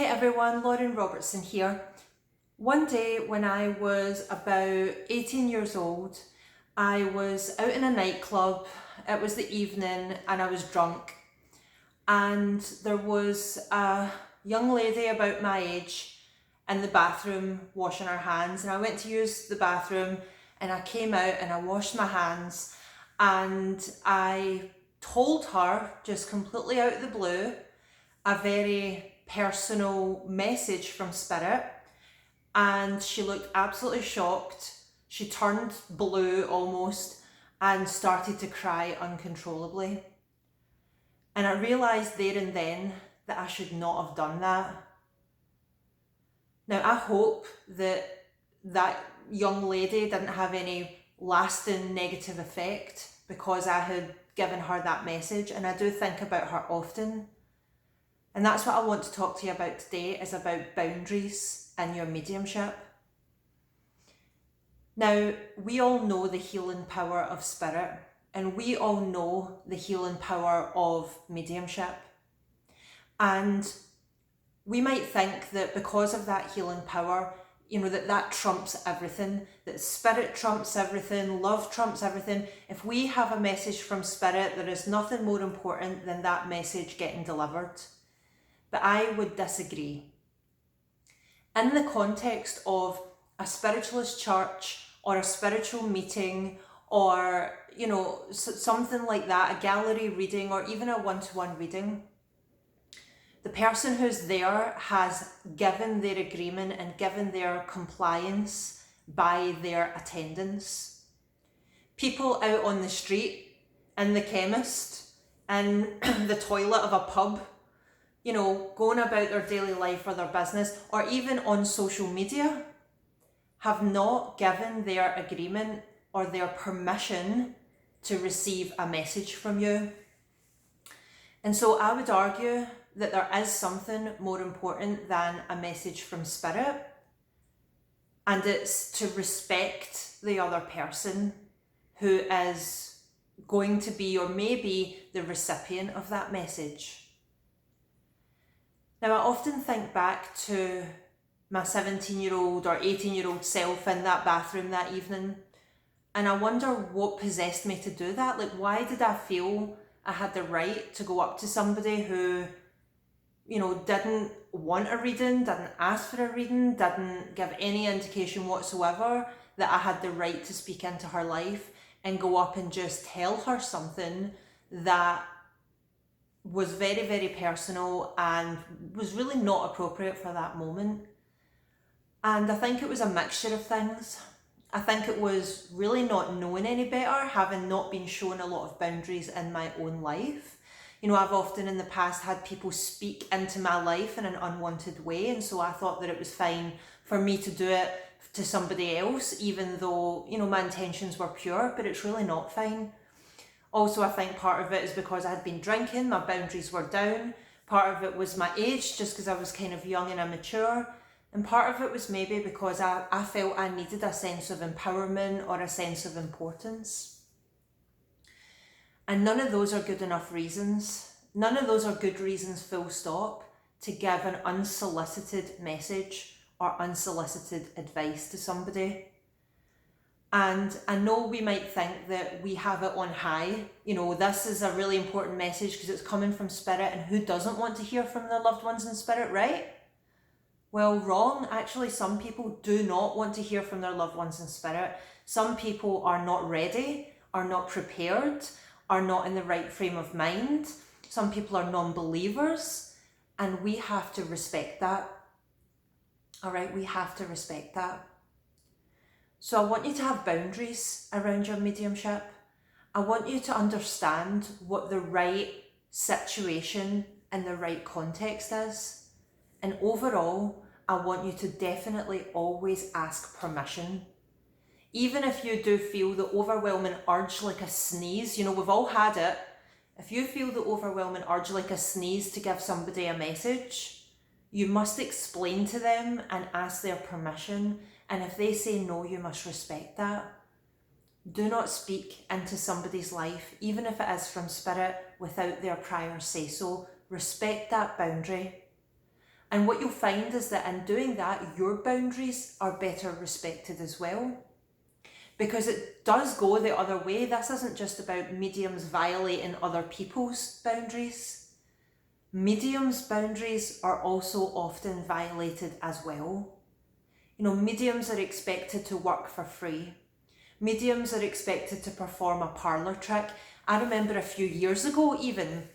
everyone, Lauren Robertson here. One day when I was about 18 years old, I was out in a nightclub. It was the evening and I was drunk, and there was a young lady about my age in the bathroom washing her hands, and I went to use the bathroom and I came out and I washed my hands and I told her, just completely out of the blue, a very personal message from Spirit, and she looked absolutely shocked. She turned blue almost and started to cry uncontrollably. And I realised there and then that I should not have done that. Now I hope that that young lady didn't have any lasting negative effect because I had given her that message, and I do think about her often. And that's what I want to talk to you about today, is about boundaries in your mediumship. Now, we all know the healing power of Spirit, and we all know the healing power of mediumship. And we might think that because of that healing power, that trumps everything, that Spirit trumps everything, love trumps everything. If we have a message from Spirit, there is nothing more important than that message getting delivered. But I would disagree. In the context of a spiritualist church or a spiritual meeting or, something like that, a gallery reading or even a one-to-one reading, the person who's there has given their agreement and given their compliance by their attendance. People out on the street, in the chemist, in the toilet of a pub, going about their daily life or their business, or even on social media, have not given their agreement or their permission to receive a message from you. And so I would argue that there is something more important than a message from Spirit, and it's to respect the other person who is going to be or maybe the recipient of that message. Now, I often think back to my 17-year-old or 18-year-old self in that bathroom that evening, and I wonder what possessed me to do that. Like, why did I feel I had the right to go up to somebody who, didn't want a reading, didn't ask for a reading, didn't give any indication whatsoever that I had the right to speak into her life, and go up and just tell her something that was very, very personal and was really not appropriate for that moment. And I think it was a mixture of things. I think it was really not knowing any better, having not been shown a lot of boundaries in my own life. I've often in the past had people speak into my life in an unwanted way, and so I thought that it was fine for me to do it to somebody else, even though, my intentions were pure, but it's really not fine. Also, I think part of it is because I had been drinking, my boundaries were down. Part of it was my age, just because I was kind of young and immature. And part of it was maybe because I felt I needed a sense of empowerment or a sense of importance. And none of those are good enough reasons. None of those are good reasons, full stop, to give an unsolicited message or unsolicited advice to somebody. And I know we might think that we have it on high. This is a really important message because it's coming from Spirit, and who doesn't want to hear from their loved ones in Spirit, right? Well, wrong. Actually, some people do not want to hear from their loved ones in Spirit. Some people are not ready, are not prepared, are not in the right frame of mind. Some people are non-believers, and we have to respect that. All right, we have to respect that. So I want you to have boundaries around your mediumship. I want you to understand what the right situation and the right context is. And overall, I want you to definitely always ask permission. Even if you do feel the overwhelming urge like a sneeze, we've all had it. If you feel the overwhelming urge like a sneeze to give somebody a message, you must explain to them and ask their permission. And if they say no, you must respect that. Do not speak into somebody's life, even if it is from Spirit, without their prior say-so. Respect that boundary. And what you'll find is that in doing that, your boundaries are better respected as well. Because it does go the other way. This isn't just about mediums violating other people's boundaries. Mediums' boundaries are also often violated as well. You know, mediums are expected to work for free. Mediums are expected to perform a parlour trick. I remember a few years ago even,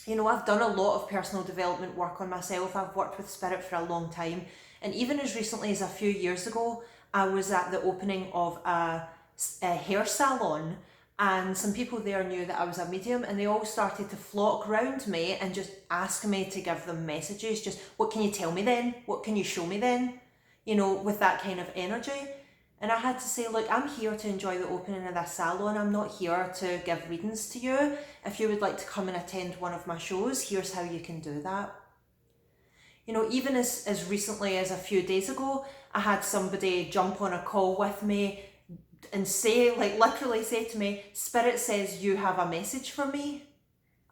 you know, I've done a lot of personal development work on myself. I've worked with spirit for a long time. And even as recently as a few years ago, I was at the opening of a hair salon, and some people there knew that I was a medium, and they all started to flock round me and just ask me to give them messages. Just, what can you tell me then? What can you show me then? You know, with that kind of energy. And I had to say, look, I'm here to enjoy the opening of this salon. I'm not here to give readings to you. If you would like to come and attend one of my shows, here's how you can do that. You know, even as recently as a few days ago, I had somebody jump on a call with me and say, like literally say to me, Spirit says you have a message for me.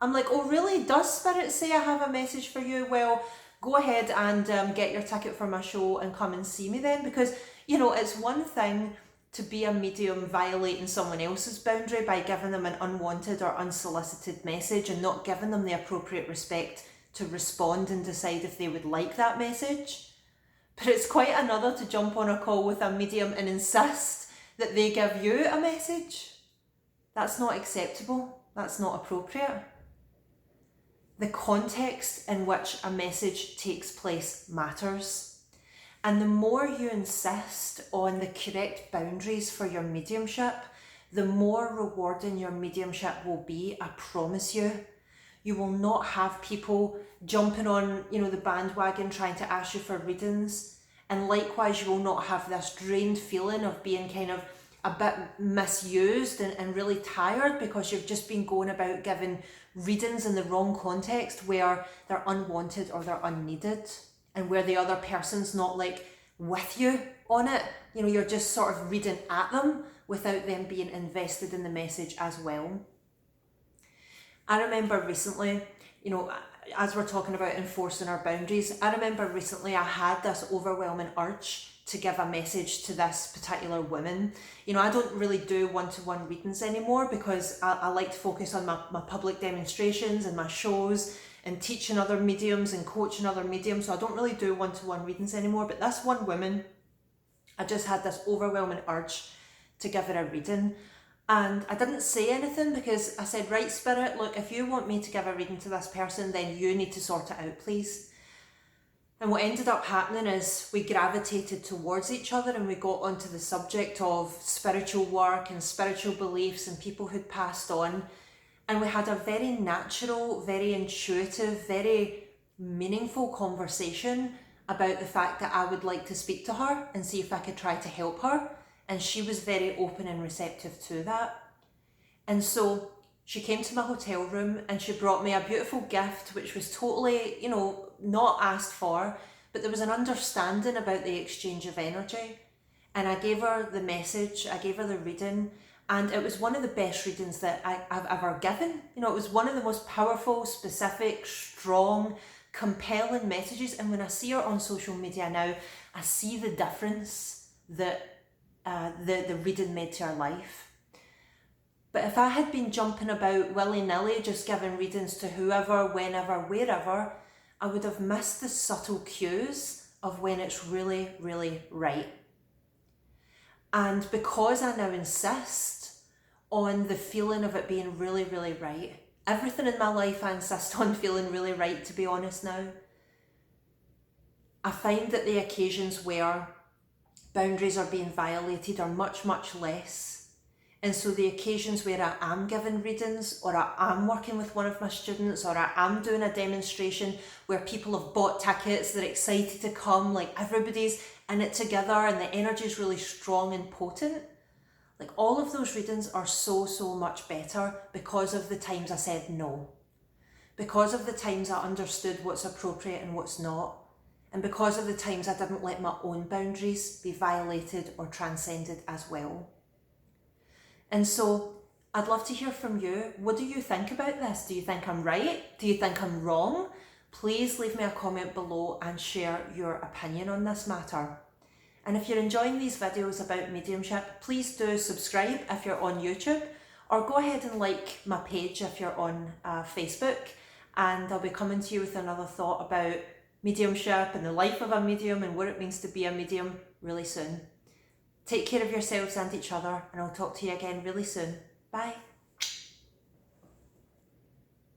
I'm like, oh really? Does Spirit say I have a message for you? Well, go ahead and get your ticket for my show and come and see me then. Because, you know, it's one thing to be a medium violating someone else's boundary by giving them an unwanted or unsolicited message and not giving them the appropriate respect to respond and decide if they would like that message. But it's quite another to jump on a call with a medium and insist that they give you a message. That's not acceptable. That's not appropriate. The context in which a message takes place matters. And the more you insist on the correct boundaries for your mediumship, the more rewarding your mediumship will be, I promise you. You will not have people jumping on, you know, the bandwagon trying to ask you for readings. And likewise, you will not have this drained feeling of being kind of a bit misused and really tired because you've just been going about giving readings in the wrong context where they're unwanted or they're unneeded, and where the other person's not like with you on it. You know, you're just sort of reading at them without them being invested in the message as well. I remember recently, you know, as we're talking about enforcing our boundaries, I remember recently I had this overwhelming urge to give a message to this particular woman. You know, I don't really do one-to-one readings anymore because I like to focus on my public demonstrations and my shows and teaching other mediums and coaching other mediums. So I don't really do one-to-one readings anymore. But this one woman, I just had this overwhelming urge to give her a reading. And I didn't say anything because I said, right, Spirit, look, if you want me to give a reading to this person, then you need to sort it out, please. And what ended up happening is we gravitated towards each other and we got onto the subject of spiritual work and spiritual beliefs and people who'd passed on. And we had a very natural, very intuitive, very meaningful conversation about the fact that I would like to speak to her and see if I could try to help her. And she was very open and receptive to that. And so she came to my hotel room and she brought me a beautiful gift, which was totally, you know, not asked for, but there was an understanding about the exchange of energy. And I gave her the message, I gave her the reading, and it was one of the best readings that I've ever given. You know, it was one of the most powerful, specific, strong, compelling messages. And when I see her on social media now, I see the difference that the reading made to her life. But if I had been jumping about willy-nilly, just giving readings to whoever, whenever, wherever, I would have missed the subtle cues of when it's really, really right. And because I now insist on the feeling of it being really, really right, everything in my life I insist on feeling really right, to be honest now, I find that the occasions where boundaries are being violated are much, much less. And so the occasions where I am giving readings, or I am working with one of my students, or I am doing a demonstration where people have bought tickets, they're excited to come, like everybody's in it together and the energy is really strong and potent. Like all of those readings are so, so much better because of the times I said no. Because of the times I understood what's appropriate and what's not. And because of the times I didn't let my own boundaries be violated or transcended as well. And so I'd love to hear from you. What do you think about this? Do you think I'm right? Do you think I'm wrong? please leave me a comment below and share your opinion on this matter. And if you're enjoying these videos about mediumship, please do subscribe if you're on YouTube, or go ahead and like my page if you're on Facebook, and I'll be coming to you with another thought about mediumship and the life of a medium and what it means to be a medium really soon. Take care of yourselves and each other, and I'll talk to you again really soon. Bye.